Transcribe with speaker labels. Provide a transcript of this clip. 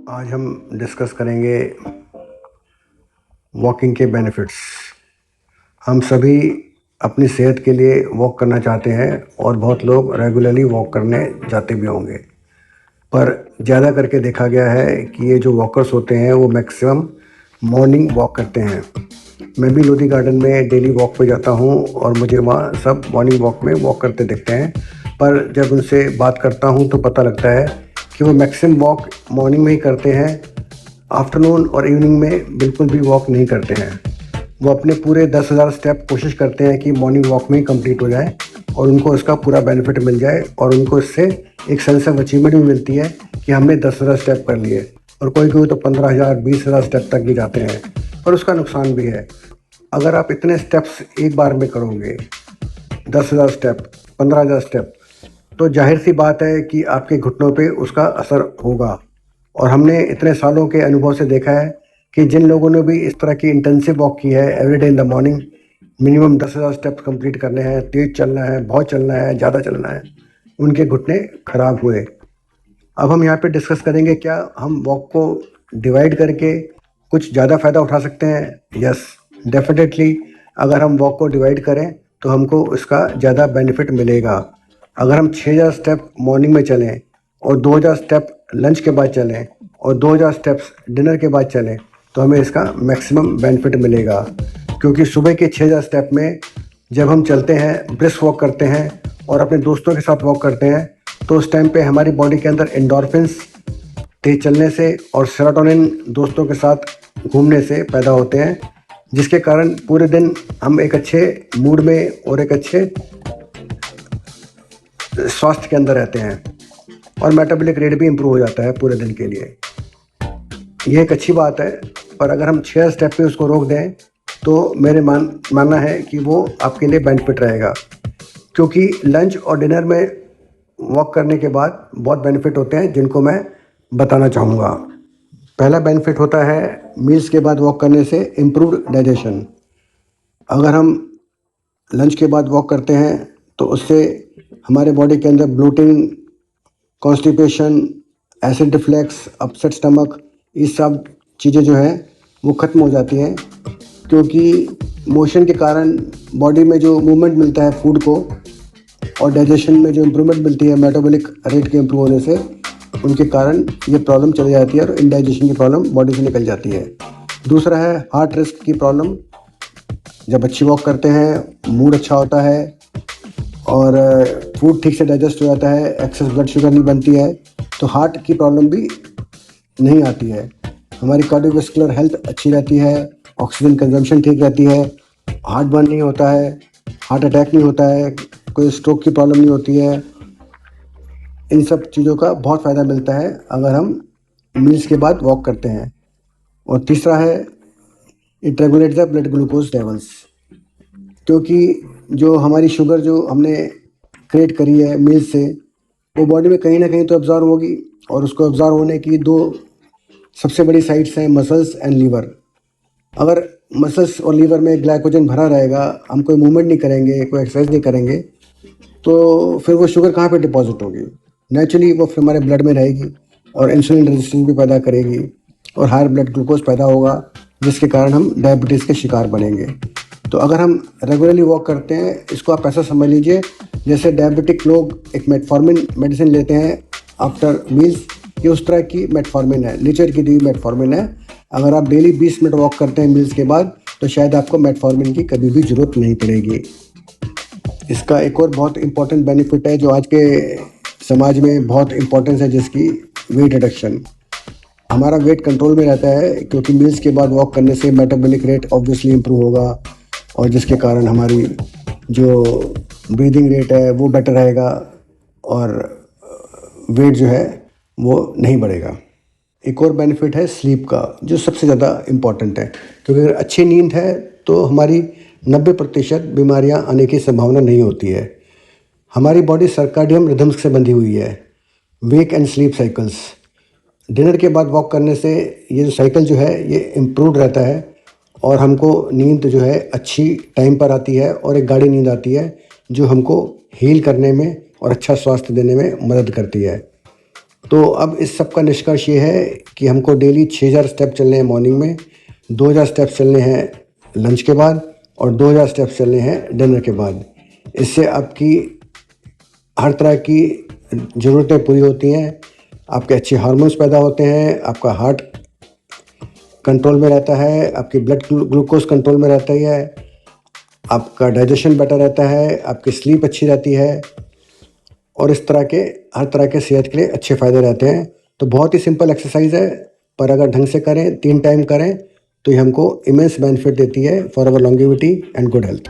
Speaker 1: आज हम डिस्कस करेंगे वॉकिंग के बेनिफिट्स। हम सभी अपनी सेहत के लिए वॉक करना चाहते हैं और बहुत लोग रेगुलरली वॉक करने जाते भी होंगे, पर ज़्यादा करके देखा गया है कि ये जो वॉकर्स होते हैं वो मैक्सिमम मॉर्निंग वॉक करते हैं। मैं भी लोधी गार्डन में डेली वॉक पे जाता हूँ और मुझे वहाँ सब मॉर्निंग वॉक में वॉक करते दिखते हैं, पर जब उनसे बात करता हूँ तो पता लगता है कि वो मैक्सिमम वॉक मॉर्निंग में ही करते हैं, आफ्टरनून और इवनिंग में बिल्कुल भी वॉक नहीं करते हैं। वो अपने पूरे 10,000 स्टेप कोशिश करते हैं कि मॉर्निंग वॉक में ही कंप्लीट हो जाए और उनको उसका पूरा बेनिफिट मिल जाए और उनको इससे एक सेंस ऑफ अचीवमेंट भी मिलती है कि हमने 10,000 स्टेप कर लिए। और कोई कोई तो 15,000 20,000 स्टेप तक भी जाते हैं, पर उसका नुकसान भी है। अगर आप इतने स्टेप्स एक बार में करोगे, 10,000 स्टेप, 15,000 स्टेप, तो जाहिर सी बात है कि आपके घुटनों पे उसका असर होगा। और हमने इतने सालों के अनुभव से देखा है कि जिन लोगों ने भी इस तरह की इंटेंसिव वॉक की है every day in the morning, minimum 10,000 steps complete करने हैं, तेज़ चलना है, बहुत चलना है, ज़्यादा चलना है, उनके घुटने खराब हुए। अब हम यहाँ पे डिस्कस करेंगे क्या हम वॉक को डिवाइड करके कुछ ज़्यादा फ़ायदा उठा सकते हैं। Yes, definitely. अगर हम वॉक को डिवाइड करें तो हमको उसका ज़्यादा बेनिफिट मिलेगा। अगर हम 6,000 स्टेप मॉर्निंग में चलें और 2,000 स्टेप लंच के बाद चलें और 2,000 स्टेप्स डिनर के बाद चलें तो हमें इसका मैक्सिमम बेनिफिट मिलेगा। क्योंकि सुबह के 6,000 स्टेप में जब हम चलते हैं, ब्रिस्क वॉक करते हैं और अपने दोस्तों के साथ वॉक करते हैं, तो उस टाइम पे हमारी बॉडी के अंदर एंडोर्फिन्स तेज चलने से और सेरोटोनिन दोस्तों के साथ घूमने से पैदा होते हैं, जिसके कारण पूरे दिन हम एक अच्छे मूड में और एक अच्छे स्वास्थ्य के अंदर रहते हैं और मेटाबॉलिक रेट भी इम्प्रूव हो जाता है पूरे दिन के लिए। ये एक अच्छी बात है, पर अगर हम 6 स्टेप पे उसको रोक दें तो मेरे मानना है कि वो आपके लिए बेनिफिट रहेगा। क्योंकि लंच और डिनर में वॉक करने के बाद बहुत बेनिफिट होते हैं जिनको मैं बताना चाहूँगा। पहला बेनिफिट होता है मील्स के बाद वॉक करने से इम्प्रूव्ड डाइजेशन। अगर हम लंच के बाद वॉक करते हैं तो उससे हमारे बॉडी के अंदर bloating, constipation, acid reflux, upset stomach, ये सब चीज़ें जो हैं वो ख़त्म हो जाती हैं। क्योंकि मोशन के कारण बॉडी में जो मूवमेंट मिलता है फूड को और डाइजेशन में जो इम्प्रूवमेंट मिलती है मेटाबॉलिक रेट के इम्प्रूव होने से, उनके कारण ये प्रॉब्लम चली जाती है और इंडाइजेशन की प्रॉब्लम बॉडी से निकल जाती है। दूसरा है हार्ट रिस्क की प्रॉब्लम। जब अच्छी वॉक करते हैं मूड अच्छा होता है और फूड ठीक से डाइजेस्ट हो जाता है, एक्सेस ब्लड शुगर नहीं बनती है, तो हार्ट की प्रॉब्लम भी नहीं आती है। हमारी कार्डियोवैस्कुलर हेल्थ अच्छी रहती है, ऑक्सीजन कंजम्पशन ठीक रहती है, हार्ट बर्न नहीं होता है, हार्ट अटैक नहीं होता है, कोई स्ट्रोक की प्रॉब्लम नहीं होती है। इन सब चीज़ों का बहुत फ़ायदा मिलता है अगर हम मील्स के बाद वॉक करते हैं। और तीसरा है it regulates the blood glucose levels. क्योंकि जो हमारी शुगर जो हमने क्रिएट करी है मील से, वो बॉडी में कहीं ना कहीं तो एब्जॉर्ब होगी, और उसको एब्जॉर्ब होने की दो सबसे बड़ी साइट्स हैं, मसल्स एंड लीवर। अगर मसल्स और लीवर में ग्लाइकोजन भरा रहेगा, हम कोई मूवमेंट नहीं करेंगे, कोई एक्सरसाइज नहीं करेंगे, तो फिर वो शुगर कहाँ पे डिपॉजिट होगी? नेचुरली वो फिर हमारे ब्लड में रहेगी और इंसुलिन रेजिस्टेंस भी पैदा करेगी और हायर ब्लड ग्लूकोज पैदा होगा, जिसके कारण हम डायबिटीज़ के शिकार बनेंगे। तो अगर हम रेगुलरली वॉक करते हैं, इसको आप ऐसा समझ लीजिए जैसे डायबिटिक लोग एक मेटफॉर्मिन मेडिसिन लेते हैं आफ्टर मील्स, ये उस तरह की मेटफॉर्मिन है, नेचर की दी मेटफॉर्मिन है। अगर आप डेली 20 मिनट वॉक करते हैं मील्स के बाद, तो शायद आपको मेटफॉर्मिन की कभी भी ज़रूरत नहीं पड़ेगी। इसका एक और बहुत इम्पॉर्टेंट बेनिफिट है जो आज के समाज में बहुत इम्पोर्टेंस है, जिसकी वेट रिडक्शन। हमारा वेट कंट्रोल में रहता है क्योंकि मील्स के बाद वॉक करने से मेटाबॉलिक रेट ऑब्वियसली इम्प्रूव होगा और जिसके कारण हमारी जो ब्रीदिंग रेट है वो बेटर रहेगा और वेट जो है वो नहीं बढ़ेगा। एक और बेनिफिट है स्लीप का, जो सबसे ज़्यादा इम्पॉर्टेंट है, क्योंकि अगर अच्छी नींद है तो हमारी 90% बीमारियां आने की संभावना नहीं होती है। हमारी बॉडी सर्काडियम रिदम्स से बंधी हुई है, वेक एंड स्लीप साइकिल्स। डिनर के बाद वॉक करने से ये जो साइकिल जो है ये इम्प्रूव रहता है और हमको नींद जो है अच्छी टाइम पर आती है और एक गाढ़ी नींद आती है जो हमको हील करने में और अच्छा स्वास्थ्य देने में मदद करती है। तो अब इस सब का निष्कर्ष ये है कि हमको डेली 6000 स्टेप चलने हैं मॉर्निंग में, 2000 स्टेप्स चलने हैं लंच के बाद और 2000 स्टेप्स चलने हैं डिनर के बाद। इससे आपकी हर तरह की ज़रूरतें पूरी होती हैं, आपके अच्छे हार्मोन्स पैदा होते हैं, आपका हार्ट कंट्रोल में रहता है, आपकी ब्लड ग्लूकोज कंट्रोल में रहता ही है, आपका डाइजेशन बेटर रहता है, आपकी स्लीप अच्छी रहती है और इस तरह के हर तरह के सेहत के लिए अच्छे फ़ायदे रहते हैं। तो बहुत ही सिंपल एक्सरसाइज है, पर अगर ढंग से करें, 3 टाइम करें, तो ये हमको इमेंस बेनिफिट देती है for our longevity and good health.